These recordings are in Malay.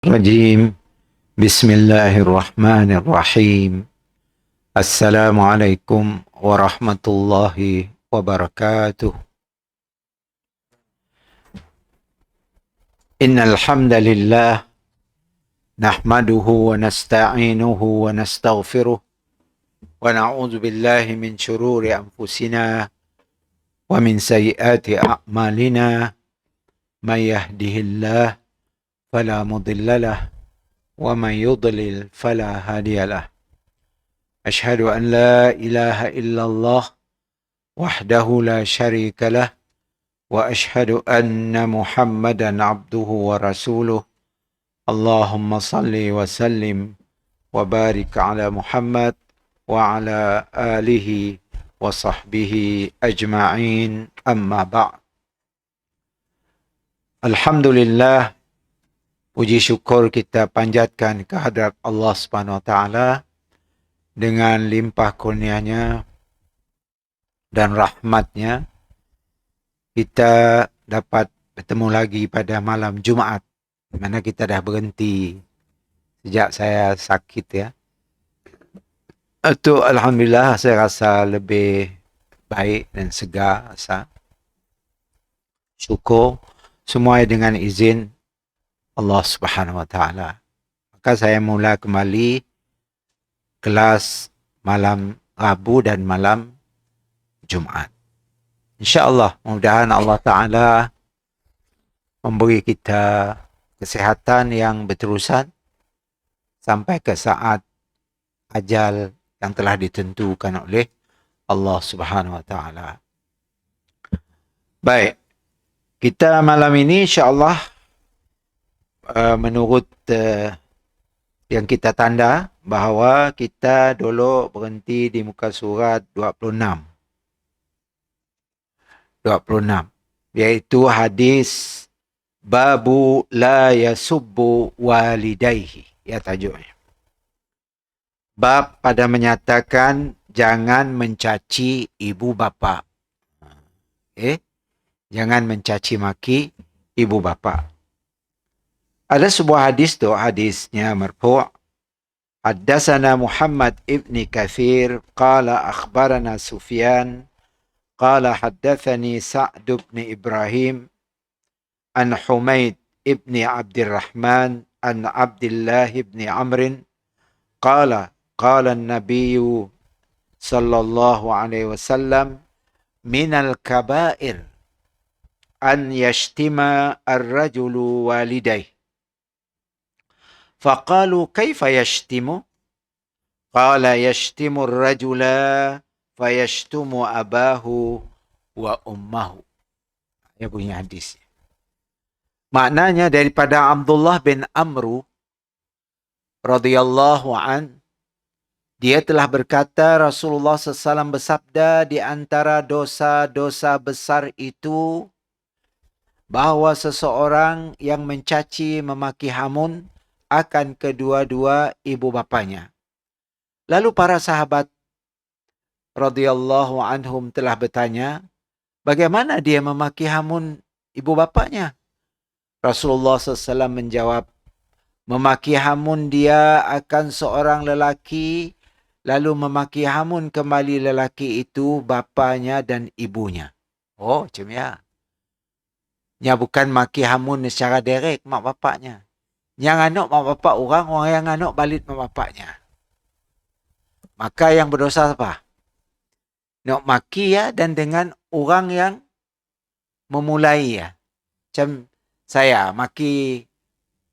الرجيم بسم الله الرحمن الرحيم السلام عليكم ورحمة الله وبركاته إن الحمد لله نحمده ونستعينه ونستغفره ونعوذ بالله من شرور أنفسنا ومن سيئات أعمالنا من يهده الله فلا مضل له ومن يضلل فلا هادي له أشهد أن لا إله إلا الله وحده لا شريك له وأشهد أن محمدا عبده ورسوله اللهم صل وسلم وبارك على محمد وعلى آله وصحبه أجمعين أما بعد. Alhamdulillah, puji syukur kita panjatkan kehadrat Allah Subhanahu Wa Taala dengan limpah kurnianya dan rahmatnya. Kita dapat bertemu lagi pada malam Jumaat, di mana kita dah berhenti sejak saya sakit ya. Itu alhamdulillah saya rasa lebih baik dan segar rasa. Syukur semua dengan izin Allah Subhanahu Wa Taala. Maka saya mula kembali kelas malam Rabu dan malam Jumaat. InsyaAllah, mudah-mudahan Allah Ta'ala memberi kita kesihatan yang berterusan sampai ke saat ajal yang telah ditentukan oleh Allah Subhanahu Wa Ta'ala. Baik, kita malam ini insyaAllah menurut yang kita tanda bahawa kita dulu berhenti di muka surat 26, iaitu hadis babu la yasubbu walidayhi, ya tajuknya. Bab pada menyatakan jangan mencaci ibu bapa. Jangan mencaci maki ibu bapa. Ada sebuah hadis tu, hadisnya marfu'. Haddatsana Muhammad ibn Katsir qala akhbarana Sufyan qala haddatsani Sa'd ibn Ibrahim an Humaid ibn Abdurrahman an Abdullah ibn Amr qala qala an-nabiy sallallahu alaihi wasallam min al-kaba'ir an yashtima ar-rajulu walidayhi. فقالوا كيف يشتم؟ قال يشتم الرجل فيشتم أباه وأمه. Ya, punya hadis. Maknanya daripada Abdullah bin Amru radhiyallahu an, dia telah berkata Rasulullah SAW bersabda, di antara dosa-dosa besar itu bahawa seseorang yang mencaci memaki hamun akan kedua-dua ibu bapanya. Lalu para sahabat radhiyallahu anhum telah bertanya, bagaimana dia memaki hamun ibu bapanya? Rasulullah SAW menjawab, memaki hamun dia akan seorang lelaki, lalu memaki hamun kembali lelaki itu bapanya dan ibunya. Oh, macam ya. Nya bukan maki hamun secara direct mak bapaknya. Yang anak mak bapak orang yang anak balik mak bapaknya. Maka yang berdosa apa? Nak maki ya, dan dengan orang yang memulai ya. Macam saya maki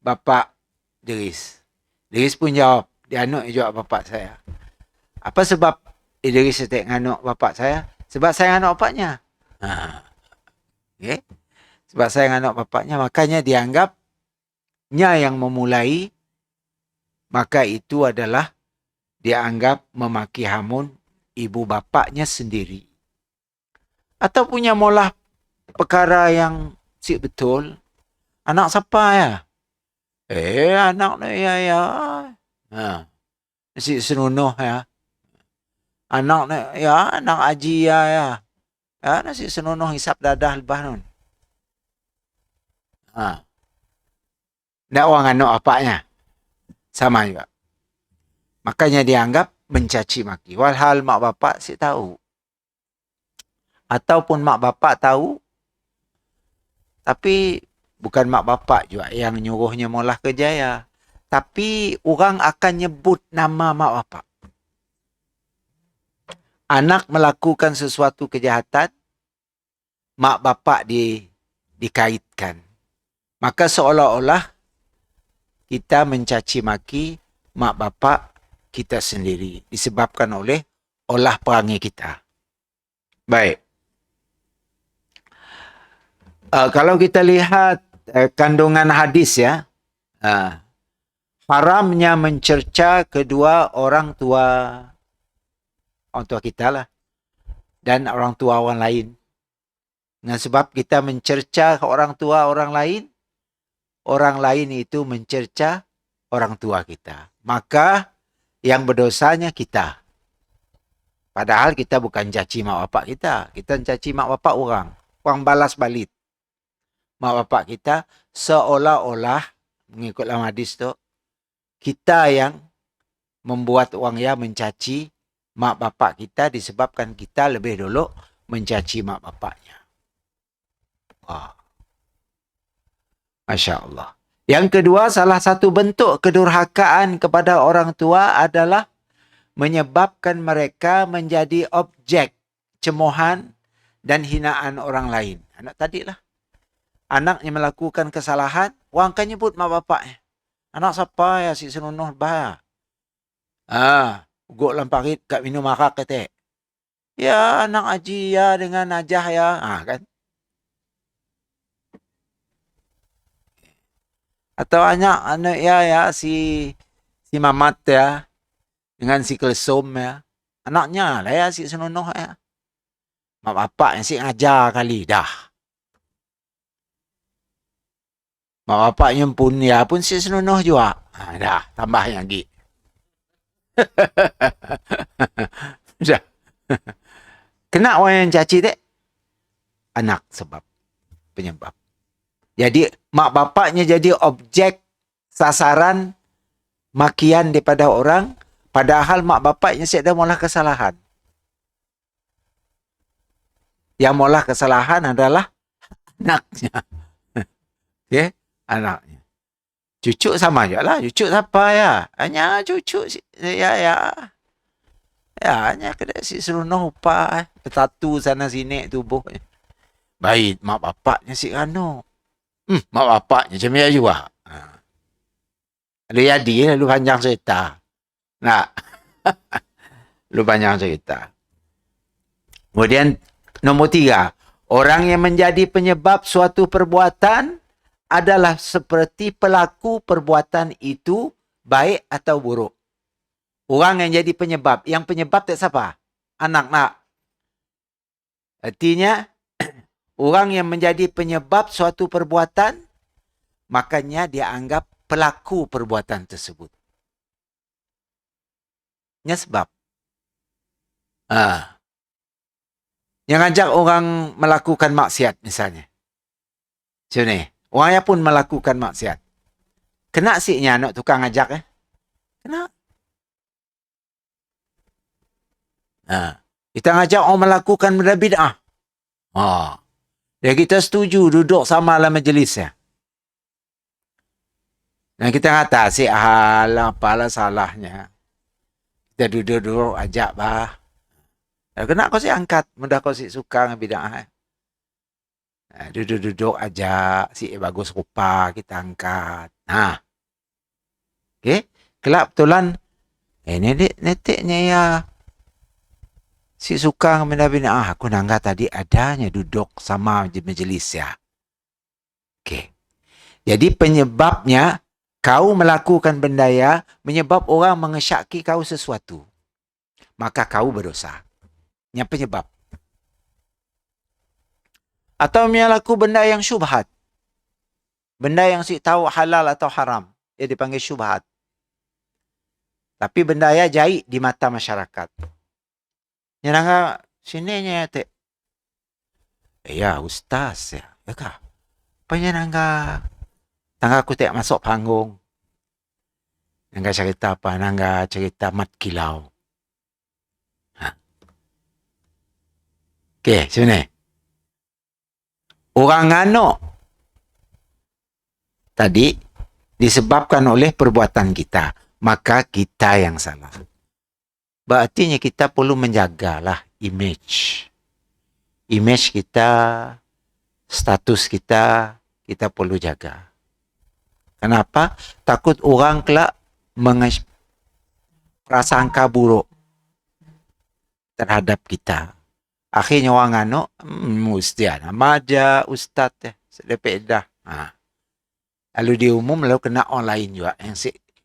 bapak Idris. Idris pun jawab, dia anak jawab bapak saya. Apa sebab Idris setek anak bapak saya? Sebab saya anak bapaknya. Okay? Sebab saya anak bapaknya, makanya dianggap yang memulai, maka itu adalah dianggap memaki hamun ibu bapaknya sendiri. Atau punya molah perkara yang sik betul, anak siapa ya? Anak ni ya. Sik senunuh ya. Anak ni ya, anak haji ya. Nasi senunuh hisap dadah lepas nun. Ndak orang anak bapaknya. Sama juga. Makanya dianggap mencaci maki. Walhal mak bapak si tahu. Ataupun mak bapak tahu, tapi bukan mak bapak juga yang nyuruhnya maulah kerjaya. Tapi orang akan nyebut nama mak bapak. Anak melakukan sesuatu kejahatan, mak bapak dikaitkan. Maka seolah-olah kita mencaci maki mak bapak kita sendiri. Disebabkan oleh olah perangai kita. Baik. Kalau kita lihat kandungan hadis ya, haramnya mencerca kedua orang tua kita lah, dan orang tua orang lain. Dengan sebab kita mencerca orang tua orang lain itu mencerca orang tua kita. Maka yang berdosanya kita. Padahal kita bukan caci mak bapak kita. Kita caci mak bapak orang. Orang balas balik mak bapak kita, seolah-olah mengikut dalam hadis tu, kita yang membuat orang yang mencaci mak bapak kita disebabkan kita lebih dulu mencaci mak bapaknya. Wah. Masya Allah. Yang kedua, salah satu bentuk kedurhakaan kepada orang tua adalah menyebabkan mereka menjadi objek cemohan dan hinaan orang lain. Anak tadi lah. Anak yang melakukan kesalahan, orang akan nyebut mak bapaknya. Anak siapa ya si senonoh bah? Uguk lamparit kat minum arak kata. Ya anak Haji ya dengan Najah ya. Kan. Atau anak ya si Mamat ya dengan si Kelsom ya. Anaknya lah ya si senonoh ya. Mak bapak yang si ngajar kali dah. Mak bapaknya pun ya pun si senonoh juga. Dah tambah lagi. Dah. Kena orang yang caci dek. Anak sebab. Penyebab. Jadi mak bapaknya jadi objek sasaran makian daripada orang. Padahal mak bapaknya sedang maulah kesalahan. Yang maulah kesalahan adalah anaknya. Okay? Anaknya. Cucu sama je lah. Cucu siapa ya? Hanya cucu. Ya, hanya kena si seronok upah. Bertatu sana sini tubuh. Baik, mak bapaknya si Rano. Mak bapaknya macam dia juga. Lalu jadi, lalu panjang cerita. Nah, lalu panjang cerita. Kemudian, nombor 3. Orang yang menjadi penyebab suatu perbuatan adalah seperti pelaku perbuatan itu baik atau buruk. Orang yang jadi penyebab. Yang penyebab tak siapa? Anak nak. Artinya, orang yang menjadi penyebab suatu perbuatan, makanya dia anggap pelaku perbuatan tersebut. Ini sebab. Yang ajak orang melakukan maksiat misalnya. Macam ni. Orang yang pun melakukan maksiat. Kena siknya anak tukang ajak Kena. Kita ngajak orang melakukan benda bid'ah. Dan kita setuju duduk sama dalam majlisnya. Dan kita kata si apalah salahnya. Kita duduk-duduk ajak bah. Kena kau si angkat. Mudah kau si suka dengan bid'ah. Duduk-duduk aja si bagus rupa kita angkat. Okey. Kelak betulan neteknya ya si suka benda-benda aku nangga tadi adanya duduk sama majlis ya. Okey. Jadi penyebabnya kau melakukan benda ya menyebab orang mengesyaki kau sesuatu. Maka kau berdosa. Yang penyebab. Atau melakukan benda yang syubhat. Benda yang si tahu halal atau haram. Dia dipanggil syubhat. Tapi benda ya jahit di mata masyarakat. Yang nangga sininya te. Ya ustaz ya. Ya kah? Apa yang nangga Tangga aku tak masuk panggung. Nangga cerita apa? Nangga cerita mat kilau. Ha. Okey, sini. Orang ngano tadi disebabkan oleh perbuatan kita. Maka kita yang salah. Berartinya kita perlu menjagalah image. Image kita, status kita, kita perlu jaga. Kenapa? Takut orang kelak prasangka buruk terhadap kita. Akhirnya orang ano, mesti nama aja ustaz sedepek dah. Ha. Lalu di umum lalu kena orang lain juga.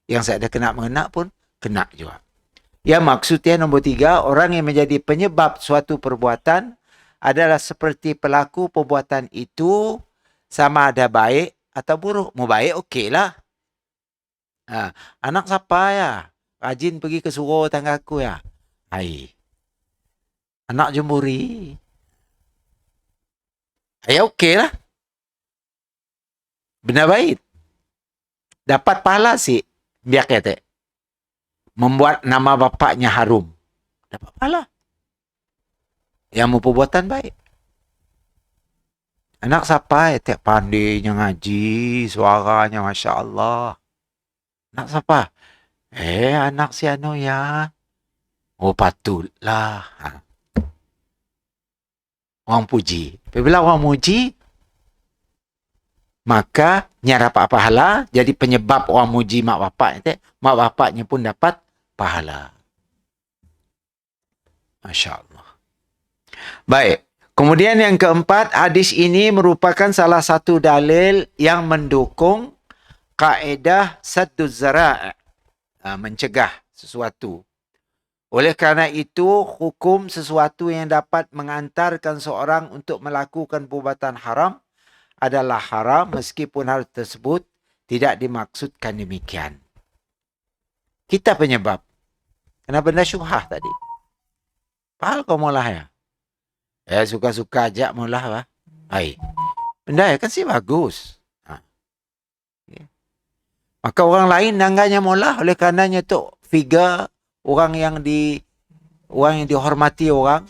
Yang saya ada kena mengena pun kena juga. Ya, maksudnya nombor 3, orang yang menjadi penyebab suatu perbuatan adalah seperti pelaku perbuatan itu sama ada baik atau buruk. Mau baik okeylah. Ha, anak siapa ya? Rajin pergi ke surau tangga aku ya. Hai. Anak jemuri. Ya okeylah. Benar baik. Dapat pahala sih. Biar kata. Membuat nama bapaknya harum. Dapat pahala. Yang mau perbuatan baik. Anak siapa ya? Tak pandainya ngaji. Suaranya Masya Allah. Anak siapa? Anak si Ano ya. Oh patutlah. Ha. Orang puji. Bila orang muji, maka nya dapat pahala. Jadi penyebab orang muji mak bapaknya, mak bapaknya pun dapat pahala. Masya Allah. Baik. Kemudian yang keempat, hadis ini merupakan salah satu dalil yang mendukung kaedah sadduz zara', mencegah sesuatu. Oleh kerana itu, hukum sesuatu yang dapat mengantarkan seorang untuk melakukan perbuatan haram adalah haram meskipun hal tersebut tidak dimaksudkan demikian. Kita penyebab. Kena benda syubhah tadi. Pahal kau mulah ya? Suka-suka ajak mulah lah. Hai. Benda ya kan sih bagus. Ha. Okay. Maka orang lain nangganya mulah oleh karenanya tu figure orang yang dihormati orang.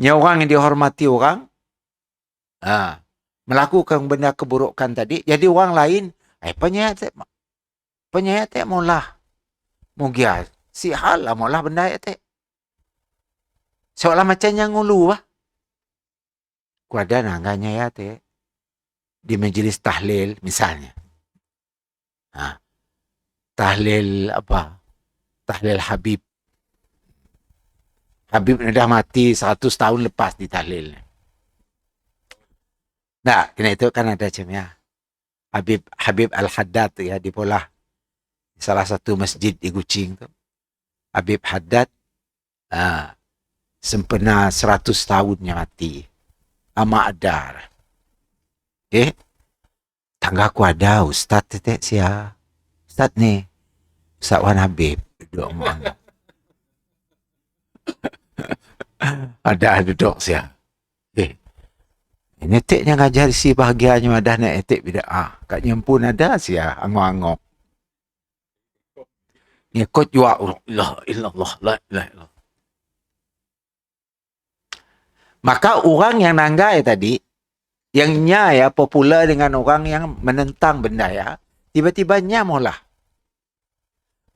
Orang yang dihormati orang melakukan benda keburukan tadi, jadi orang lain penyayat tak mulah mugia si hal lah mulah benda ya tak seolah macam yang ngulu lah kuada nangganya ya tak di majlis tahlil misalnya tahlil apa, tahlil Habib dah mati 100 tahun lepas di tahlil. Nah, kena itu kan ada macamnya. Habib Al-Haddad ya di Polah. Salah satu masjid di Kuching tu. Habib Haddad sempena 100 tahunnya mati. Ama Adar. Tangga aku ada ustaz tetek sia. Ustaz ni. Ustaz Wan Habib duduk menganggap. Ada duduk sia. Ini teknya ngajar si bahagianya ada nak etik bid'ah. Katnya pun ada sia angok-angok. Ni kot jua la illallah la ilaha illallah. Maka orang yang nanggai tadi yang nya ya popular dengan orang yang menentang benda ya, tiba-tiba nya mulah.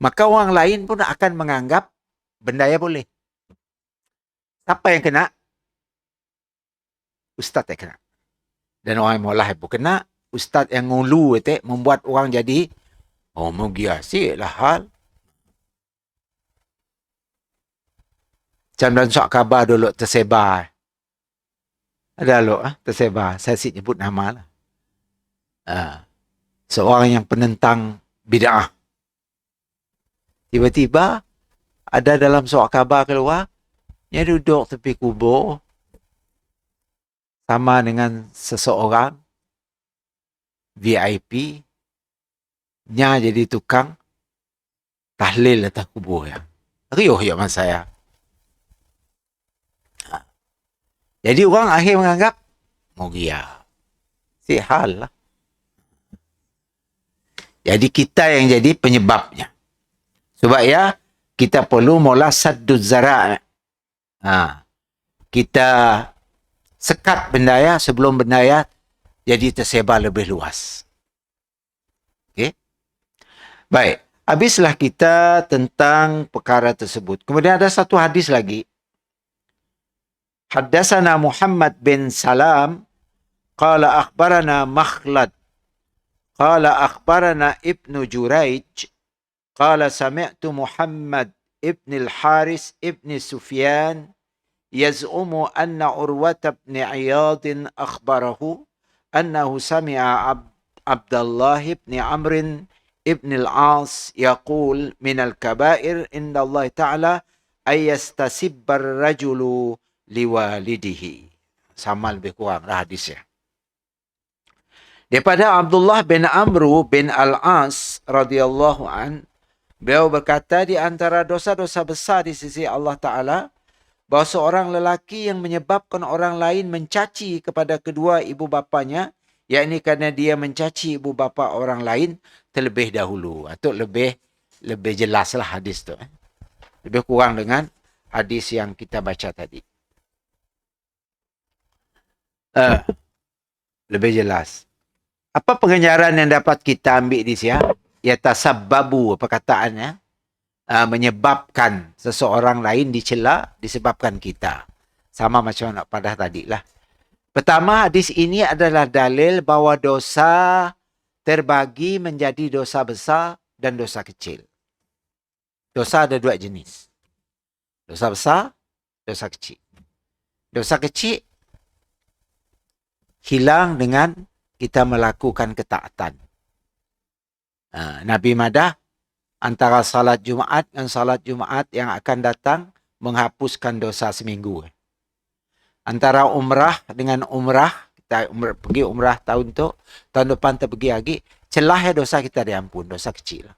Maka orang lain pun akan menganggap benda ya boleh. Siapa yang kena? Ustaz yang kena. Dan orang yang mulah pun kena. Ustaz yang ngulu itu membuat orang jadi mugia lah hal. Macam dalam surat khabar dulu tersebar. Ada lo tersebar. Saya si nyebut nama lah. Seorang yang penentang bid'ah. Tiba-tiba ada dalam surat khabar keluar. Dia duduk tepi kubur. Sama dengan seseorang. VIP. Nya jadi tukang. Tahlil atas kubur ya. Riuh ya mas saya. Jadi orang akhir menganggap Mughiyah. Sihal lah. Jadi kita yang jadi penyebabnya. Sebab ya, kita perlu mula sadduz zara'. Kita sekat benda ya sebelum benda ya jadi tersebar lebih luas. Okey. Baik. Habislah kita tentang perkara tersebut. Kemudian ada satu hadis lagi. Haddatsana Muhammad bin Salam qala akhbarana Makhlad qala akhbarana Ibnu Jurayj qala sami'tu Muhammad ibn al-Haris ibn Sufyan yaz'umu anna Urwata ibn Iyad akhbarahu annahu sami'a Abdullah ibn Amr ibn al-As yaqul min al-kaba'ir inda Allah Ta'ala ay yastasibba ar-rajulu liwalidihi. Sama lebih kurang hadisnya. Daripada Abdullah bin Amr bin al-As radhiyallahu an, beliau berkata di antara dosa-dosa besar di sisi Allah Ta'ala, bahawa seorang lelaki yang menyebabkan orang lain mencaci kepada kedua ibu bapanya, yakni kerana dia mencaci ibu bapa orang lain terlebih dahulu. Atau lebih jelaslah hadis tu. Lebih kurang dengan hadis yang kita baca tadi. Lebih jelas. Apa pengejaran yang dapat kita ambil di sini? Yatasabbabu perkataannya. Menyebabkan seseorang lain dicela disebabkan kita. Sama macam nak pada tadi lah. Pertama, hadis ini adalah dalil bahawa dosa terbagi menjadi dosa besar dan dosa kecil. Dosa ada dua jenis. Dosa besar, dosa kecil. Dosa kecil hilang dengan kita melakukan ketaatan. Nabi madah antara salat Jumaat dan salat Jumaat yang akan datang menghapuskan dosa seminggu. Antara umrah dengan umrah, kita pergi umrah tahun tu, tahun depan kita pergi lagi, celah ya dosa kita diampun, dosa kecil.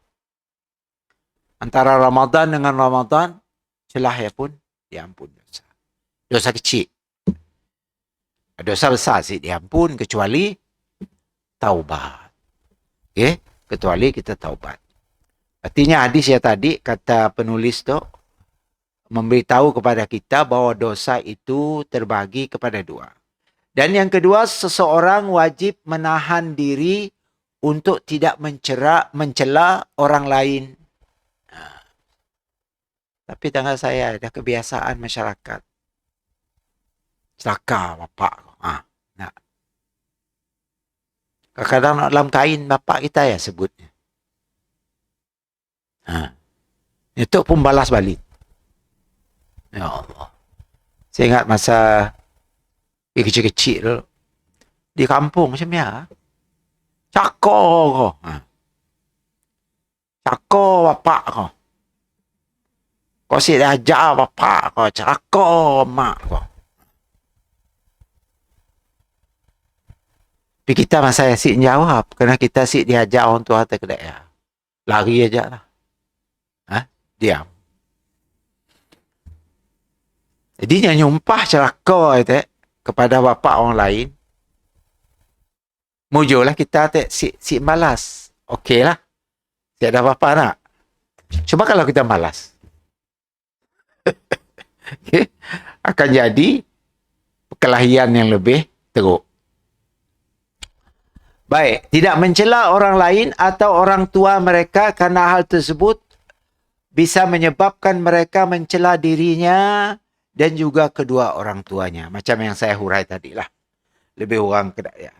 Antara Ramadan dengan Ramadan, celah ya pun diampun dosa. Dosa kecil. Dosa besar sih diampun kecuali taubat. Okay? Kecuali kita taubat. Artinya hadis ya tadi, kata penulis tu, memberitahu kepada kita bahawa dosa itu terbagi kepada dua. Dan yang kedua, seseorang wajib menahan diri untuk tidak mencela orang lain. Tapi tengah saya ada kebiasaan masyarakat. Celaka bapak. Nak. Kadang-kadang nak dalam kain bapak kita ya sebutnya. Itu pun balas balik. Ya Allah. Saya ingat masa kecil-kecil dulu. Di kampung macam ya. Cako kau. Cako bapak kau. Kau si dah ajar bapak kau. Cako mak kau. Tapi kita masa asyik jawab. Kerana kita asyik diajar orang tua terkedai ya. Lari aja lah. Diam. Jadi dia nyumpah celaka itu kepada bapa orang lain. Mujurlah kita si malas. Okeylah. Tiada apa-apa nak. Cuma kalau kita malas. Okay. Akan jadi perkelahian yang lebih teruk. Baik. Tidak mencela orang lain atau orang tua mereka kerana hal tersebut bisa menyebabkan mereka mencela dirinya dan juga kedua orang tuanya. Macam yang saya hurai tadi lah. Lebih orang kedaya.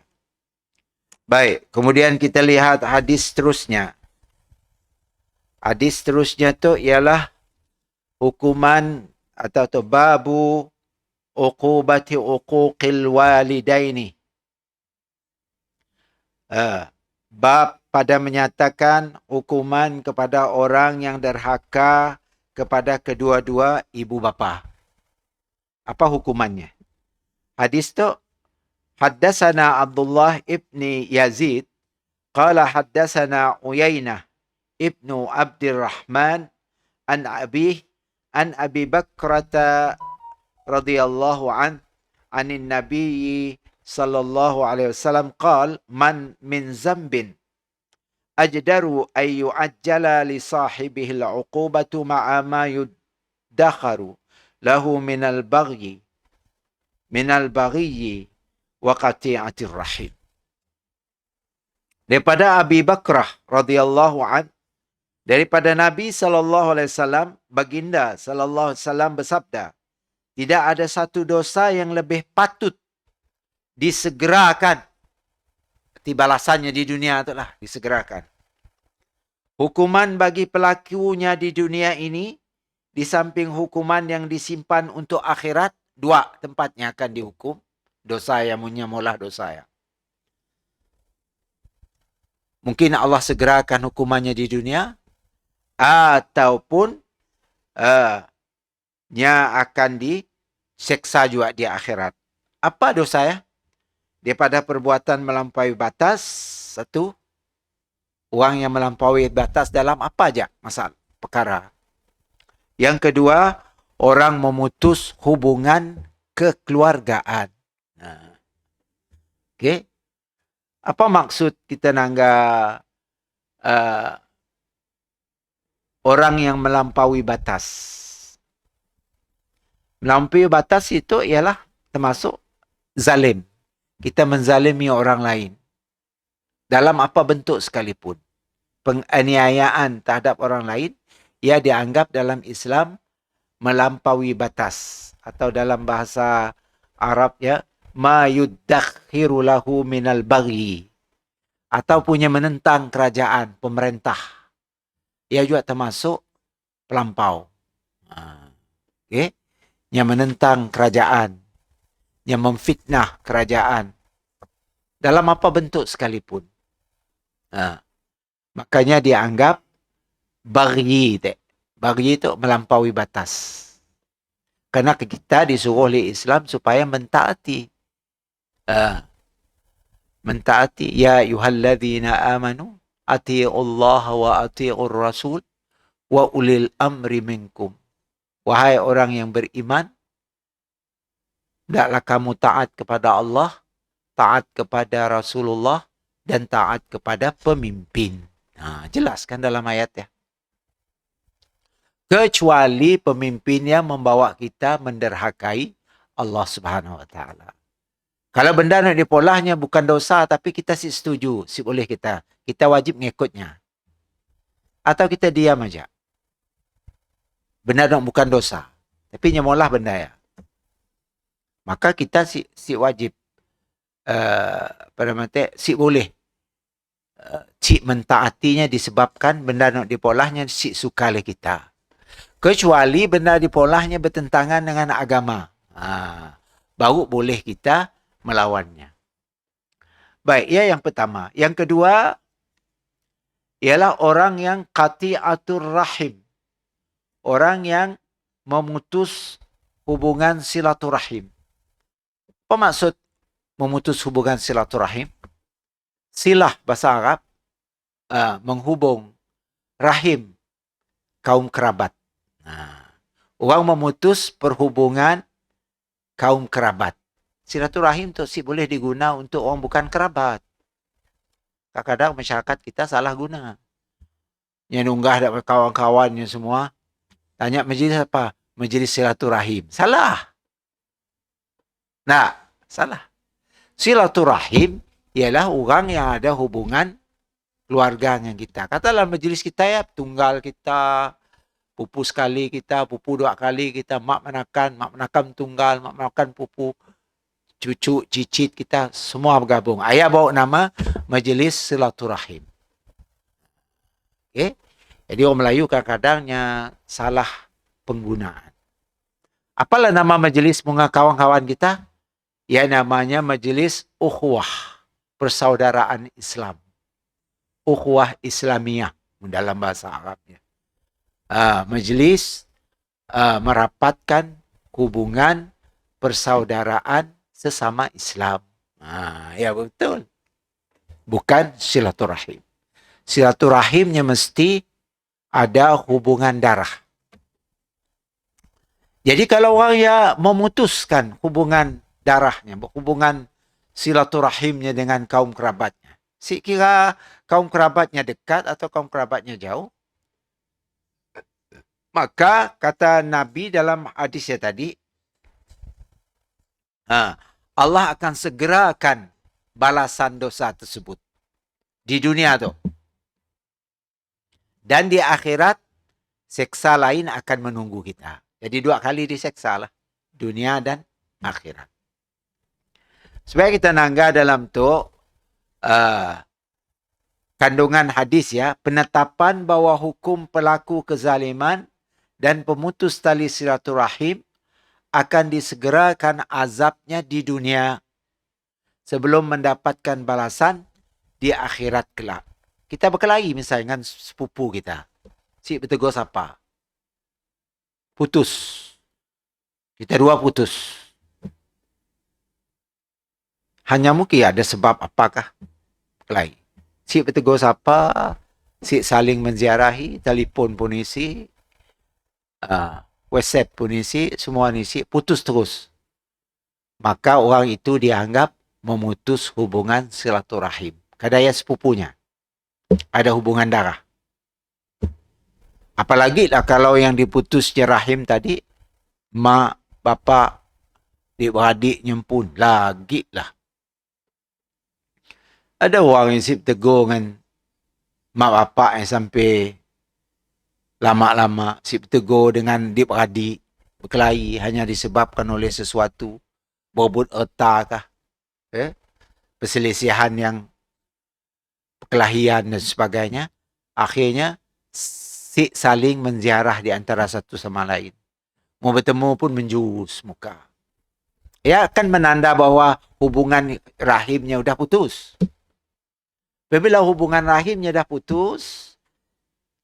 Baik. Kemudian kita lihat hadis seterusnya. Hadis seterusnya tu ialah hukuman atau babu uqubati uquqil walidaini. Bab pada menyatakan hukuman kepada orang yang derhaka kepada kedua-dua ibu bapa. Apa hukumannya? Hadis tu, haddatsana Abdullah ibni Yazid, qala haddatsana Uyainah ibnu Abdurrahman an Abi Bakrata radhiyallahu an anin Nabi sallallahu alaihi wasallam qala man min zambin ajdaru ay yu'ajjala li sahibihi al-'uqubatu ma'a ma yuddakharu lahu min al-baghi wa qati'atir rahim. Daripada Abi Bakrah radhiyallahu an, daripada Nabi sallallahu alaihi wasallam, baginda sallallahu alaihi wasallam bersabda, tidak ada satu dosa yang lebih patut disegerakan. Balasannya di dunia itulah disegerakan. Hukuman bagi pelakunya di dunia ini, di samping hukuman yang disimpan untuk akhirat, dua tempatnya akan dihukum. Dosa yang munyamulah dosa ya. Mungkin Allah segerakan hukumannya di dunia, ataupun nya akan diseksa juga di akhirat. Apa dosa ya? Daripada perbuatan melampaui batas, satu, orang yang melampaui batas dalam apa aja masalah perkara. Yang kedua, orang memutus hubungan kekeluargaan. Okey. Apa maksud kita nangga orang yang melampaui batas? Melampaui batas itu ialah termasuk zalim. Kita menzalimi orang lain. Dalam apa bentuk sekalipun. Penganiayaan terhadap orang lain, ia dianggap dalam Islam melampaui batas. Atau dalam bahasa Arab ya, ma yuddakhiru lahu minal baghi, atau punya menentang kerajaan, pemerintah. Ia juga termasuk pelampau. Okay? Yang menentang kerajaan, yang memfitnah kerajaan dalam apa bentuk sekalipun. Makanya dianggap baghi. Baghi itu melampaui batas. Karena kita disuruh oleh Islam supaya mentaati. Mentaati, ya ayyuhalladzina amanu atii'ullaha wa atii'ur rasul wa ulil amri minkum. Wahai orang yang beriman, hendaklah kamu taat kepada Allah, taat kepada Rasulullah, dan taat kepada pemimpin. Jelaskan dalam ayat ya. Kecuali pemimpin yang membawa kita menderhakai Allah Subhanahu Wa Taala. Kalau benda nak dipolahnya bukan dosa, tapi kita setuju, boleh kita wajib mengikutnya. Atau kita diam aja. Benda nak bukan dosa, tapi nyamolah benda ya. Maka kita wajib pada mata boleh mentaatinya disebabkan benda nak dipolahnya suka oleh kita. Kecuali benda dipolahnya bertentangan dengan agama. Baru boleh kita melawannya. Baik, ya yang pertama. Yang kedua, ialah orang yang qati'atur rahim. Orang yang memutus hubungan silaturahim. Apa maksud memutus hubungan silaturahim? Silah bahasa Arab, menghubung, rahim, kaum kerabat. Orang memutus perhubungan kaum kerabat. Silaturahim tu boleh diguna untuk orang bukan kerabat. Kadang-kadang masyarakat kita salah guna. Yang nunggah dapat kawan-kawannya semua. Tanya majlis apa? Majlis silaturahim. Salah. Salah. Silaturahim ialah orang yang ada hubungan keluarga dengan kita. Katalah majlis kita ya, tunggal kita, pupu sekali kita, pupu dua kali kita, mak menakan tunggal, mak menakan pupu, cucu, cicit kita, semua bergabung. Ayah bawa nama majlis silaturahim. Okay? Jadi orang Melayu kadang-kadangnya salah penggunaan. Apalah nama majlis bunga kawan-kawan kita? Ya, namanya majlis ukhuwah, persaudaraan Islam. Ukhuwah Islamiyah dalam bahasa Arabnya. Majlis merapatkan hubungan persaudaraan sesama Islam. Ya betul. Bukan silaturahim. Silaturahimnya mesti ada hubungan darah. Jadi kalau orang yang memutuskan hubungan darahnya, hubungan silaturahimnya dengan kaum kerabatnya. Si kira kaum kerabatnya dekat atau kaum kerabatnya jauh? Maka kata Nabi dalam hadisnya tadi, Allah akan segerakan balasan dosa tersebut di dunia tu. Dan di akhirat, seksa lain akan menunggu kita. Jadi 2 kali diseksa lah. Dunia dan akhirat. Supaya kita nangga dalam tu, kandungan hadis ya, penetapan bahwa hukum pelaku kezaliman dan pemutus tali silaturahim akan disegerakan azabnya di dunia sebelum mendapatkan balasan di akhirat kelak. Kita berkelahi misalnya dengan sepupu kita. Si bertegur siapa? Putus. Kita dua putus. Hanya mungkin ada sebab apakah berkelahi. Si bertegur siapa? Si saling menziarahi, telefon pun isi, WhatsApp pun isi, semua isi, putus terus. Maka orang itu dianggap memutus hubungan silaturahim. Kadaya sepupunya. Ada hubungan darah. Apalagi lah kalau yang diputus rahim tadi, mak, bapa, adik-beradik nyempun. Lagi lah. Ada orang yang sip tegur dengan mak bapak yang sampai lama-lama sip tegur dengan adik-beradik berkelahi hanya disebabkan oleh sesuatu berebut harta kah, perselisihan yang perkelahian dan sebagainya. Akhirnya si saling menziarah di antara satu sama lain. Mau bertemu pun menjurus muka. Ya akan menanda bahwa hubungan rahimnya sudah putus. Bila hubungan rahimnya dah putus,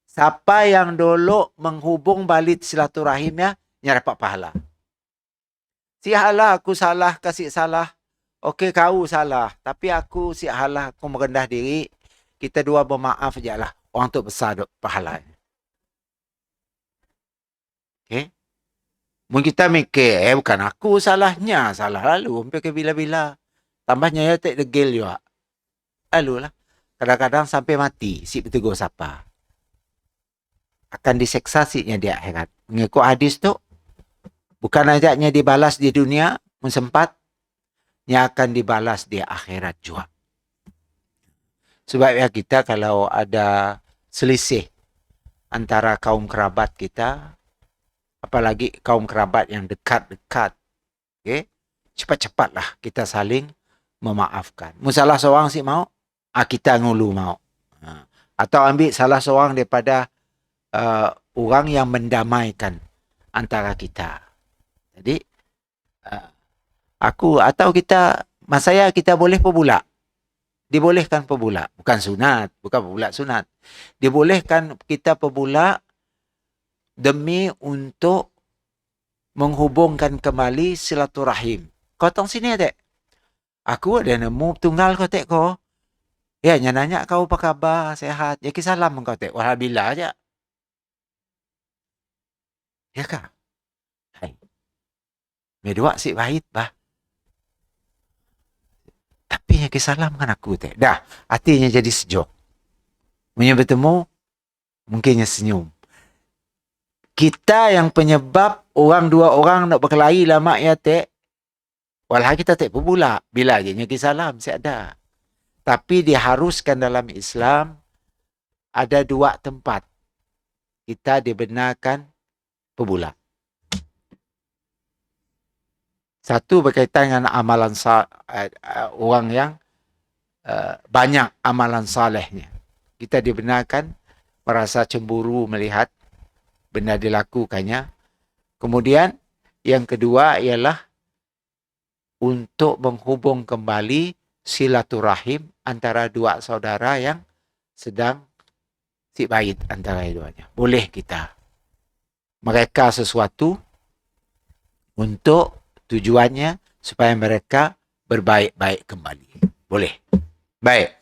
siapa yang dulu menghubung balik silaturahimnya, dia dapat pahala. Si halah aku salah, kasih salah. Okey, kau salah. Tapi aku si halah, aku merendah diri. Kita dua bermaaf je lah. Orang tu besar pahala. Okay. Mungkin kita mikir, bukan aku salahnya. Salah lalu. Sampai ke bila-bila. Tambahnya ya tak degil juga. Lalu lah. Kadang-kadang sampai mati. Si bertegur siapa. Akan diseksa sinya di akhirat. Mengikut hadis tu. Bukan ajaknya dibalas di dunia. Sempat. Yang akan dibalas di akhirat juga. Sebab ya kita kalau ada selisih antara kaum kerabat kita, apalagi kaum kerabat yang dekat-dekat, okay, cepat-cepatlah kita saling memaafkan. Salah seorang si mau, kita ngulu mau. Atau ambil salah seorang daripada orang yang mendamaikan antara kita. Jadi, atau kita, masaya kita boleh pebula. Dibolehkan pebula. Bukan sunat. Bukan pebula sunat. Dibolehkan kita pebula demi untuk menghubungkan kembali silaturahim. Kau tong sini adek. Aku ada nemu tunggal kau tek kau. Ya, nanya kau apa khabar, sehat. Ya, kisalam kau tek. Alhamdulillah aja. Ya kah? Hai. Medua si baik bah. Tapi ya kisalam kan aku tek. Dah, hatinya jadi sejuk. Punya bertemu, mungkinnya senyum. Kita yang penyebab orang dua orang nak berkelahi lama ya tek. Walau kita tek pula. Bila aja nyaki salam, saya ada. Tapi diharuskan dalam Islam, ada 2 tempat. Kita dibenarkan pebula. Satu berkaitan dengan amalan orang yang banyak amalan salehnya. Kita dibenarkan merasa cemburu melihat benda dilakukannya. Kemudian yang kedua ialah untuk menghubung kembali silaturahim antara 2 saudara yang sedang si bait antara keduanya. Boleh kita mereka sesuatu untuk tujuannya supaya mereka berbaik-baik kembali. Boleh. Baik.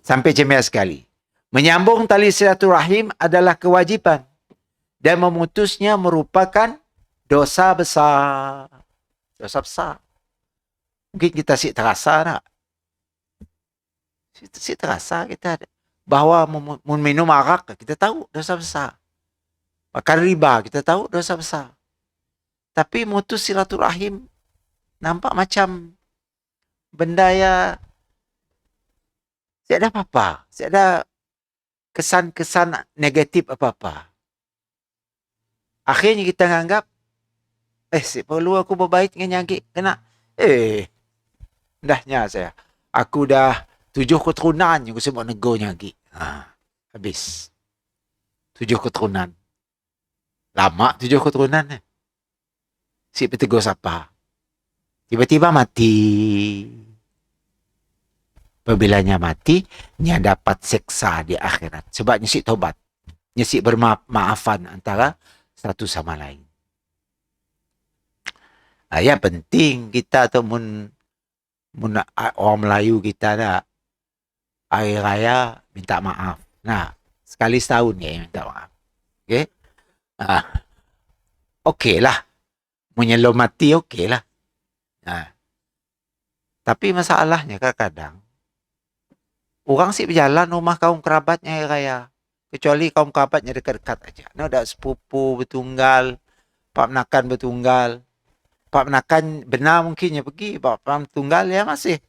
Sampai jemaah sekali. Menyambung tali silaturahim adalah kewajiban. Dan memutusnya merupakan dosa besar. Dosa besar. Mungkin kita sih terasa tak? Sih terasa kita bahawa minum arak kita tahu dosa besar. Makan riba kita tahu dosa besar. Tapi mutus silaturahim nampak macam benda ya tidak ada apa-apa. Tidak ada kesan-kesan negatif apa-apa. Akhirnya kita menganggap, perlu aku berbaik dengan nyagi. Kena, dahnya saya. Aku dah 7 keturunan yang aku sebut nego nyagi. Habis. 7 keturunan. Lama 7 keturunan. Si petegur siapa? Tiba-tiba mati. Apabila mati, nya dapat seksa di akhirat. Sebab nya si tobat. Nya si bermaafan antara satu sama lain. Yang penting kita tu orang Melayu kita dah hari raya minta maaf. Nah, sekali setahun ya minta maaf. Okey? Okey lah. Menyelom mati okey lah. Tapi masalahnya kadang-kadang orang si berjalan rumah kaum kerabatnya hari raya. Kecuali kaum kerabatnya dekat-dekat aja. Nah, ada sepupu bertunggal, pak menakan bertunggal. Pak menakan benar mungkinnya pergi. Pak bertunggal ya masih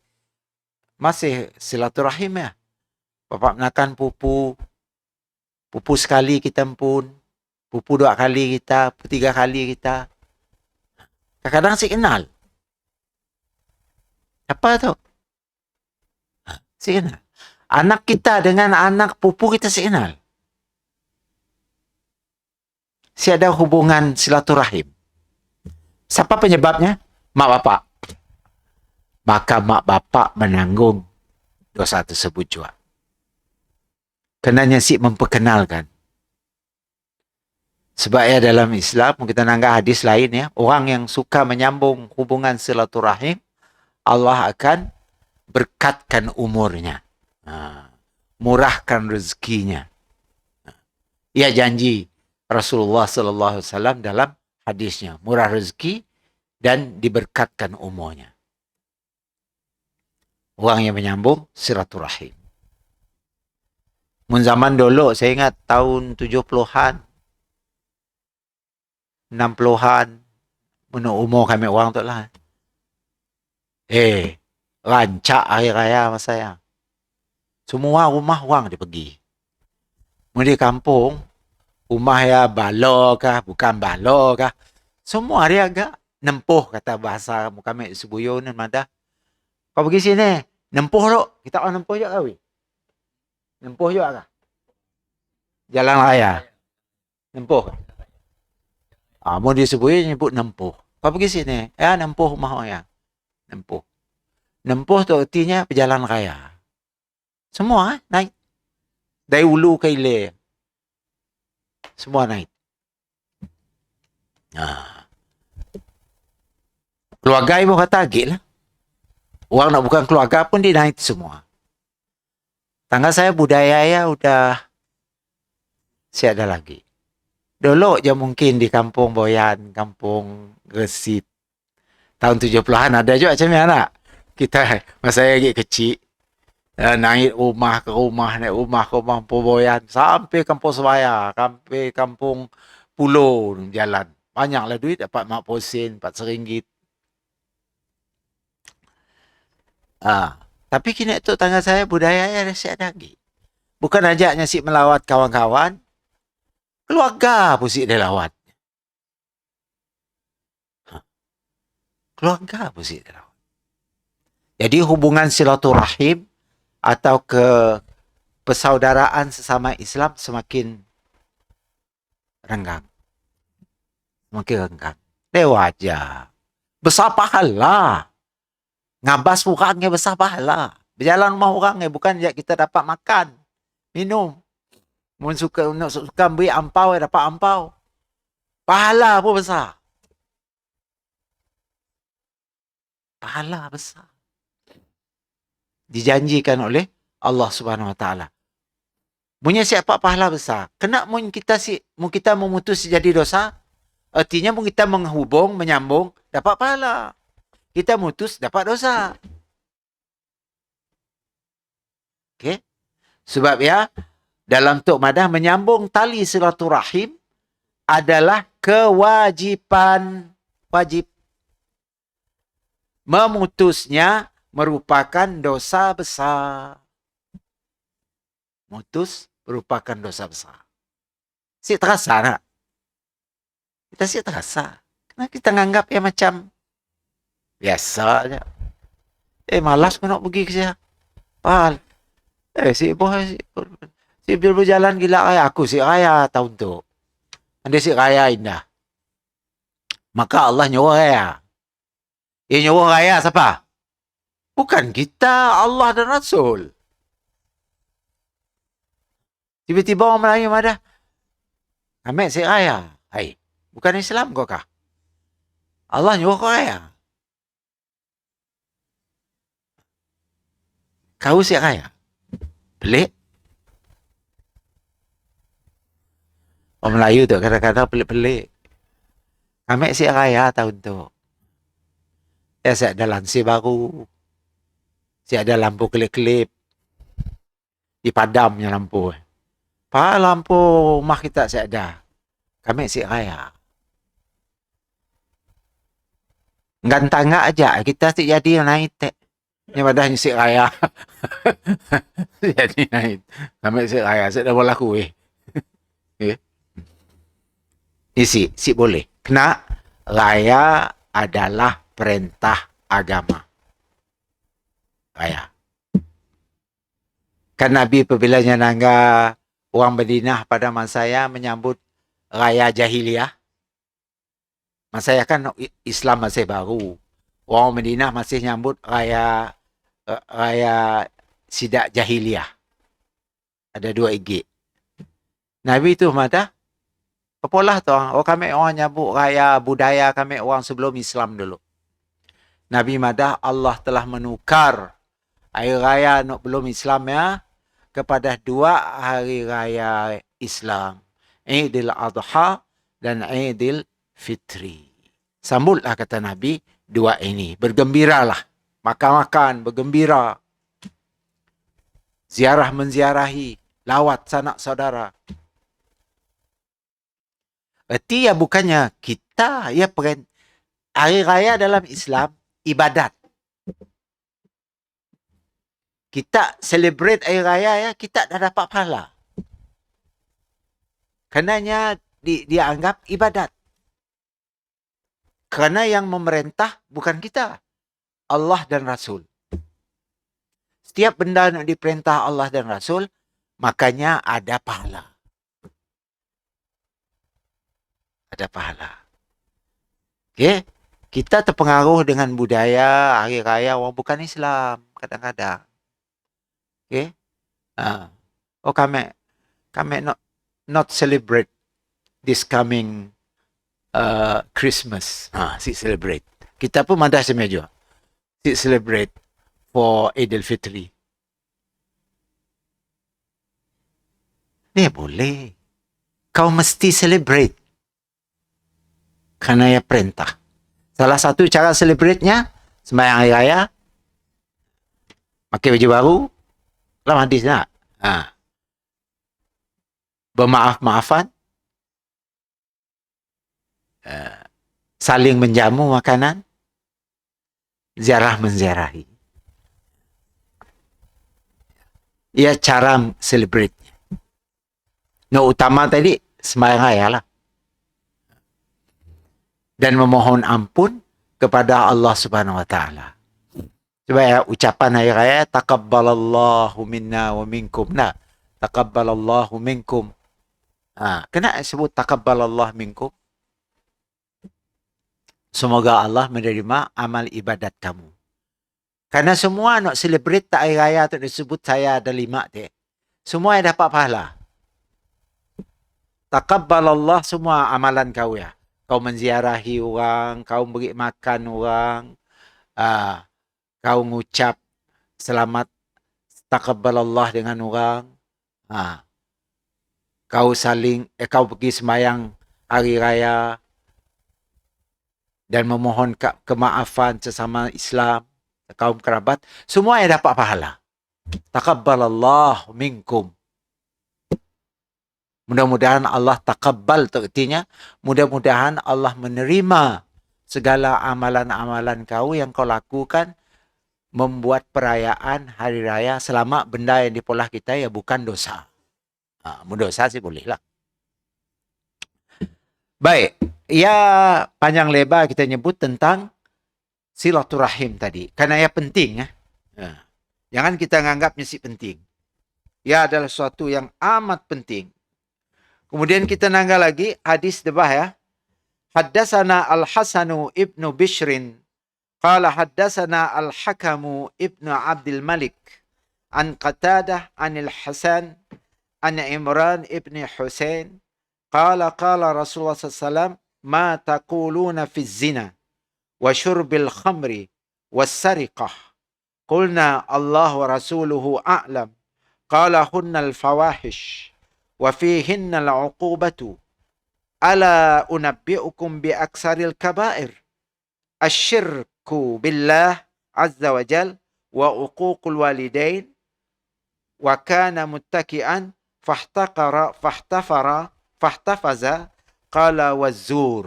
silaturahim ya. Bapak menakan pupu sekali kita pun, pupu 2 kali kita, pupu 3 kali kita. Kadang-kadang si kenal. Apa tu? Si kenal. Anak kita dengan anak pupu kita si kenal. Si ada hubungan silaturahim. Siapa penyebabnya? Mak bapak. Maka mak bapak menanggung dosa tersebut juga. Kenanya si memperkenalkan. Sebab ya dalam Islam, kita nanggah hadis lain ya, orang yang suka menyambung hubungan silaturahim, Allah akan berkatkan umurnya. Murahkan rezekinya. Ia janji Rasulullah sallallahu alaihi wasallam dalam hadisnya, murah rezeki dan diberkatkan umurnya. Orang yang menyambung silaturahim. Mun zaman dulu saya ingat tahun 70-an 60-an umur kami orang tu lah. Rancak hari raya masa saya. Semua rumah orang dia pergi. Di kampung, rumah ya balo kah, bukan balo kah. Semua dia agak nempuh kata bahasa kami Sebuyun dan Madah. Kau pergi sini, nempuh tu. Kita orang nempuh juga kau. Nempuh juga kah? Jalan raya. Nempuh. Mau dia Sebuyun nyebut nempuh. Kau pergi sini, nempuh rumah orang. Nempuh. Nempuh tu artinya berjalan raya. Semua naik. Dari hulu ke hilir. Semua naik. Keluarga ibu kata agak lah. Orang nak bukan keluarga pun dia naik semua. Tangga saya budaya ya udah siada lagi. Dulu je mungkin di kampung Boyan, kampung Gresik. Tahun 70-an ada juga macam mana. Kita masa saya lagi kecil. Naik rumah ke rumah, naik rumah ke rumah Boyan. Sampai kampung Sebaya, sampai kampung Pulau jalan. Banyaklah duit dapat 40 sen, 4 seringgit. Tapi kini tu tangga saya budaya ya siap lagi. Bukan ajaknya si melawat kawan-kawan. Keluarga pun si dia lawat. Keluarga pun si dia lawat. Jadi hubungan silaturahim atau ke persaudaraan sesama Islam semakin renggang. Semakin renggang. Lewat aja. Besar pahala. Ngabas orangnya besar pahala. Berjalan rumah orangnya bukan kita dapat makan, minum. Mun suka beri ampau dapat ampau. Pahala pun besar. Pahala besar. Dijanjikan oleh Allah Subhanahu Wa Taala. Punya siapa pahala besar? Kena mun kita memutus jadi dosa, artinya mun kita menghubung, menyambung, dapat pahala. kita mutus dapat dosa. Okey. Sebab ya, dalam Tok Madah menyambung tali silaturahim adalah kewajiban. Wajib. Memutusnya merupakan dosa besar. Mutus merupakan dosa besar. Si terasa tak? Kita si terasa. Karena kita menganggap ya macam biasa aja. Malas aku nak pergi ke sana. Pahal. Si berjalan gila raya. Aku si raya tahun tu. Anda si raya indah. Maka Allah nyuruh raya. Nyuruh raya siapa? Bukan kita, Allah dan Rasul. Tiba-tiba orang Melayu ada. Amek si raya. Hai, bukan Islam kau kah? Allah nyuruh kau raya. Kau si raya. Pelik. Orang Melayu tu kadang-kadang pelik-pelik. Amek si raya tahun tu. Si ada lansir baru. Si ada lampu kelip-kelip. Dipadamnya lampu. Pak lampu rumah kita si ada. Kami si raya. Gantang aja. Kita si jadi naik tek. Yang padahal si raya. Jadi naik. Kami si raya. Saya dah boleh aku. Si boleh. Kena raya adalah perintah agama. Raya. Kan Nabi apabila nangga orang Madinah pada masa saya menyambut raya jahiliyah. Masa saya kan Islam masih baru. Orang Madinah masih nyambut raya sidak jahiliyah. Ada 2 igit. Nabi tu mata apalah tu kami orang nyambut raya budaya kami orang sebelum Islam dulu. Nabi madah Allah telah menukar hari raya nak belum Islam ya kepada 2 hari raya Islam. Idul Adha dan Idul Fitri. Sambutlah kata Nabi 2 ini. Bergembiralah. Makan-makan, bergembira. Ziarah menziarahi. Lawat sanak saudara. Berarti ya bukannya kita ya hari raya dalam Islam ibadat. Kita celebrate hari raya ya, kita dah dapat pahala. Karenanya dianggap ibadat. Kerana yang memerintah bukan kita. Allah dan Rasul. Setiap benda yang diperintah Allah dan Rasul, makanya ada pahala. Ada pahala. Okay? Kita terpengaruh dengan budaya hari raya orang bukan Islam. Kadang-kadang. Okay? Kami not celebrate this coming Christmas. Si celebrate. Kita pun madah semeja. Si celebrate for Idul Fitri. Ni boleh. Kau mesti celebrate. Kerana ya perintah. Salah satu cara celebrate-nya sembahyang hari raya. Pakai baju baru. Dalam hadis nak. Bermaaf-maafan. Saling menjamu makanan. Ziarah menziarahi. Ia cara celebrate. No utama tadi sembahyang raya lah. Dan memohon ampun kepada Allah Subhanahu wa taala. Sebab ya, ucapan hari raya taqabbalallahu minna wa minkum. Nah, taqabbalallahu minkum. Kena sebut taqabbalallahu minkum. Semoga Allah menerima amal ibadat kamu. Karena semua nak celebrate tak hari raya tu disebut saya ada 5 tu. Semua yang dapat pahala. Taqabbalallah semua amalan kau ya. Kau menziarahi orang, kau beri makan orang, kau ngucap selamat taqabbalallah dengan orang, kau pergi sembahyang hari raya, dan memohon kemaafan sesama Islam, kaum kerabat, semua yang dapat pahala. Taqabbalallahu minkum. Mudah-mudahan Allah taqabbal, artinya mudah-mudahan Allah menerima segala amalan-amalan kau yang kau lakukan, membuat perayaan hari raya selama benda yang dipolah kita ya bukan dosa. Dosa sih boleh lah. Baik, ya panjang lebar kita nyebut tentang silaturahim tadi. Karena ya penting ya. Jangan kita nganggapnya sih penting. Ya adalah sesuatu yang amat penting. Kemudian kita nangga lagi hadis debah ya. Haddatsana Al-Hasanu ibnu Bishrin. Qala haddatsana Al-Hakamu ibnu Abdul Malik. An Qatadah anil Hasan. An Imran ibni Husain. Qala Rasulullah SAW. Ma taquluna fi zina. Wa syurbil khamri. Wa sariqah. Qulna Allah wa rasuluhu a'lam. Qala hunnal fawahish. وفيهن العقوبة ألا أنبئكم بأكثر الكبائر الشرك بالله عز وجل وعقوق الوالدين وكان متكئا فاحتفظ قال والزور.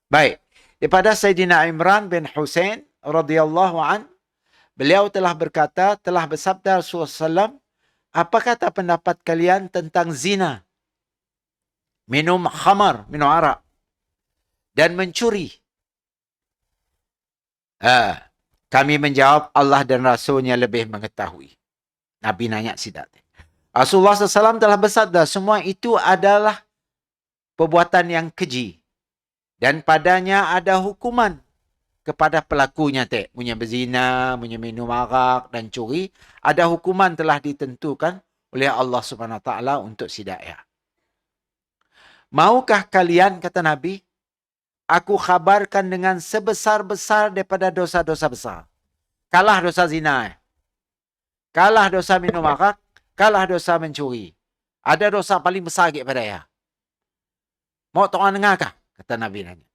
Baik, daripada Sayyidina Imran bin Husain radhiyallahu an, beliau telah berkata, telah bersabda Rasulullah SAW, apa kata pendapat kalian tentang zina, minum khamar, minum arak, dan mencuri? Kami menjawab, Allah dan Rasulnya lebih mengetahui. Nabi nanya sidat. Rasulullah SAW telah bersabda, semua itu adalah perbuatan yang keji. Dan padanya ada hukuman kepada pelakunya. Punya berzina, punya minum arak dan curi. Ada hukuman telah ditentukan oleh Allah Subhanahu Wa Taala untuk si da'i'. Maukah kalian, kata Nabi, aku khabarkan dengan sebesar-besar daripada dosa-dosa besar. Kalah dosa zina. Kalah dosa minum arak. Kalah dosa mencuri. Ada dosa paling besar daripada ya. Mau tuan dengarkah? Kata Nabi nanya.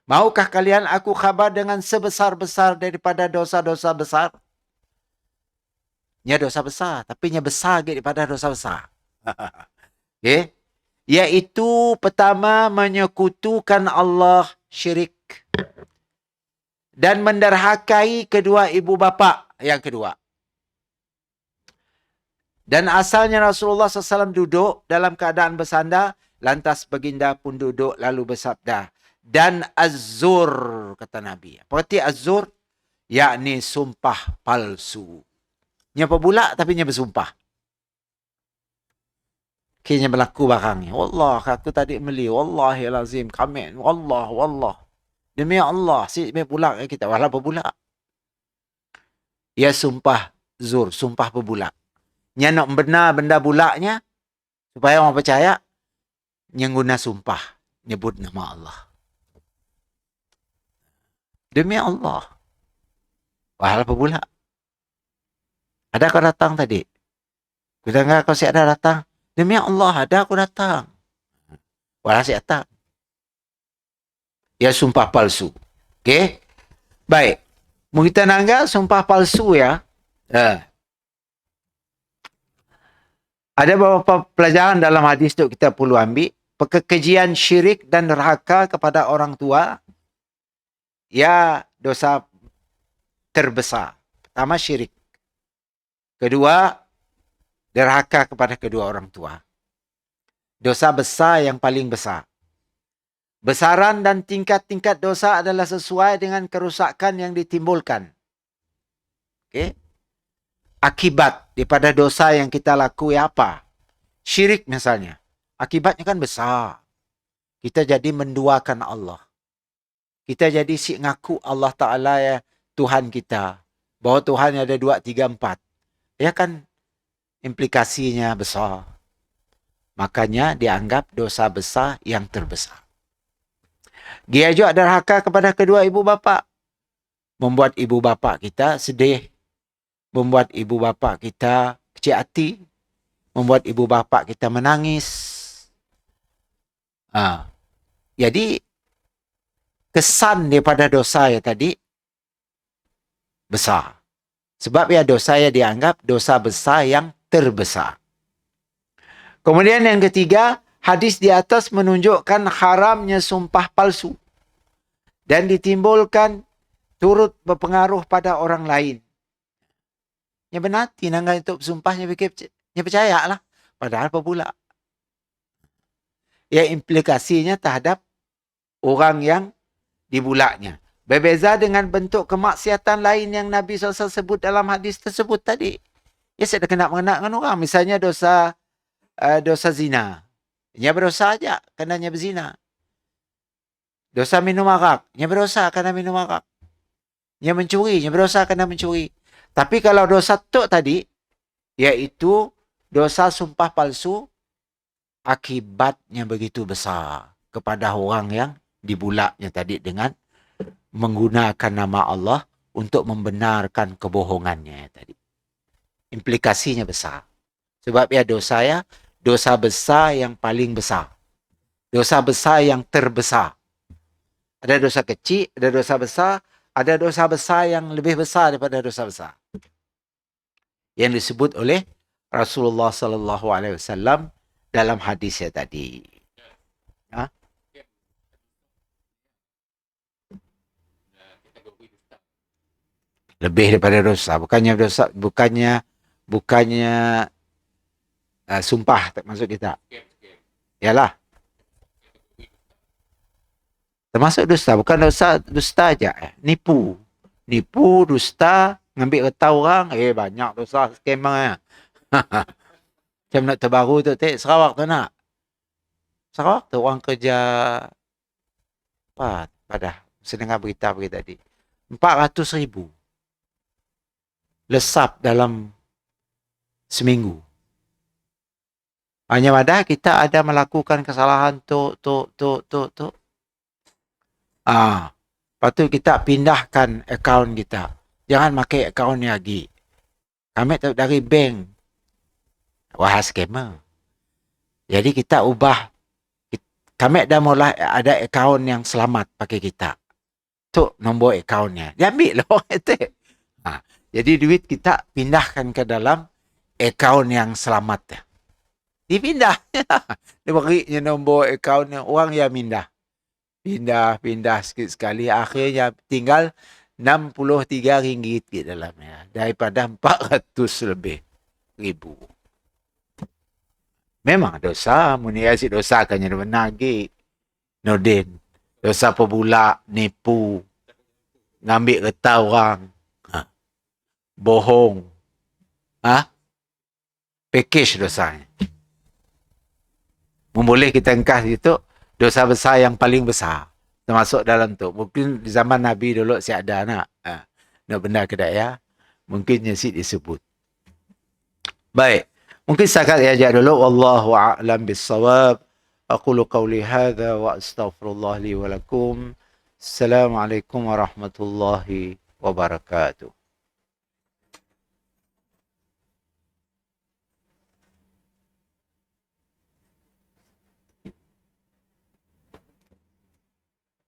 Maukah kalian aku khabar dengan sebesar-besar daripada dosa-dosa besar? Nya dosa besar, tapi nya besar daripada dosa besar. Okay? Iaitu pertama, menyekutukan Allah, syirik. Dan menderhakai kedua ibu bapa, yang kedua. Dan asalnya Rasulullah SAW duduk dalam keadaan bersandar, lantas baginda pun duduk lalu bersabda, dan az-zur, kata Nabi. Apa arti az-zur? Yakni sumpah palsu. Nya pebulak tapi nya bersumpah. Kayaknya berlaku barangnya. Wallah, aku tadi beli. Wallahilazim. Kami. Wallah. Demi Allah. Si pebulak kita. Walau pebulak. Ya sumpah zur. Sumpah pebulak. Nya nak benar benda bulaknya. Supaya orang percaya. Nya guna sumpah. Nyebut nama Allah. Demi Allah. Walau pebulak. Ada kau datang tadi? Kita enggak kau si ada datang. Demi Allah, ada aku datang. Walau si datang. Ya sumpah palsu. Okey? Baik. Mau kita nangga sumpah palsu ya. Ada beberapa pelajaran dalam hadis itu kita perlu ambil. Kekejian syirik dan derhaka kepada orang tua. Ya dosa terbesar. Pertama syirik. Kedua, derhaka kepada kedua orang tua. Dosa besar yang paling besar. Besaran dan tingkat-tingkat dosa adalah sesuai dengan kerusakan yang ditimbulkan. Okay? Akibat daripada dosa yang kita lakui apa? Syirik misalnya. Akibatnya kan besar. Kita jadi menduakan Allah. Kita jadi si ngaku Allah Ta'ala ya Tuhan kita. Bahawa Tuhan ada 2, 3, 4. Ya kan implikasinya besar. Makanya dianggap dosa besar yang terbesar. Dia juga derhaka kepada kedua ibu bapa. Membuat ibu bapa kita sedih. Membuat ibu bapa kita kecil hati. Membuat ibu bapa kita menangis. Jadi kesan daripada dosa ya tadi besar. Sebab ya dosa ya dianggap dosa besar yang terbesar. Kemudian yang ketiga, hadis di atas menunjukkan haramnya sumpah palsu dan ditimbulkan turut berpengaruh pada orang lain. Ya benar, tinangkan itu sumpahnya percaya lah. Padahal apa pula? Ya implikasinya terhadap orang yang dibulaknya. Berbeza dengan bentuk kemaksiatan lain yang Nabi SAW sebut dalam hadis tersebut tadi. Ya saya dah kena mengenakkan orang. Misalnya dosa zina. Dia berdosa saja kerana dia berzina. Dosa minum arak. Dia berdosa kerana minum arak. Dia mencuri. Dia berdosa kerana mencuri. Tapi kalau dosa tu tadi, iaitu dosa sumpah palsu, akibatnya begitu besar kepada orang yang dibulaknya tadi dengan menggunakan nama Allah untuk membenarkan kebohongannya tadi. Implikasinya besar. Sebab ya dosa besar yang paling besar. Dosa besar yang terbesar. Ada dosa kecil, ada dosa besar, ada dosa besar yang lebih besar daripada dosa besar. Yang disebut oleh Rasulullah sallallahu alaihi wasallam dalam hadisnya tadi. Ha? Lebih daripada dosa, bukannya sumpah tak maksud kita. Yalah. Termasuk dusta, bukan dusta aja. Nipu, dusta, ngambil harta orang, banyak dosa skema. Macam nak terbaru tu, Sarawak tu nak. Sarawak tu orang kerja apa pada sedang berita tadi. 400,000 lesap dalam seminggu. Hanya pada kita ada melakukan kesalahan tu. Lepas tu kita pindahkan akaun kita. Jangan pakai akaun ni lagi. Kami tahu dari bank. Wah, scammer. Jadi kita ubah. Kami dah mula ada akaun yang selamat pakai kita. Tu nombor akaunnya. Dia ambil lah orang itu. Jadi duit kita pindahkan ke dalam akaun yang selamat. Dipindah. Dia berinya nombor akaunnya. Orang yang pindah. Pindah sikit sekali. Akhirnya tinggal RM63 di dalamnya. Daripada 400 lebih ribu. Memang dosa. Muni asyik dosa kan yang menagih. Nodin. Dosa pebulak, nipu. Ngambil harta orang. Bohong. Package dosanya. Memboleh kita engkau itu dosa besar yang paling besar. Termasuk dalam tu. Mungkin di zaman Nabi dulu si ada nak. Nak benda ke tak ya. Mungkin si disebut. Baik. Mungkin setakat aja dulu. Wallahu a'lam bissawab. Aqulu qawli hadha wa astaghfirullah li wa lakum. Assalamualaikum warahmatullahi wabarakatuh.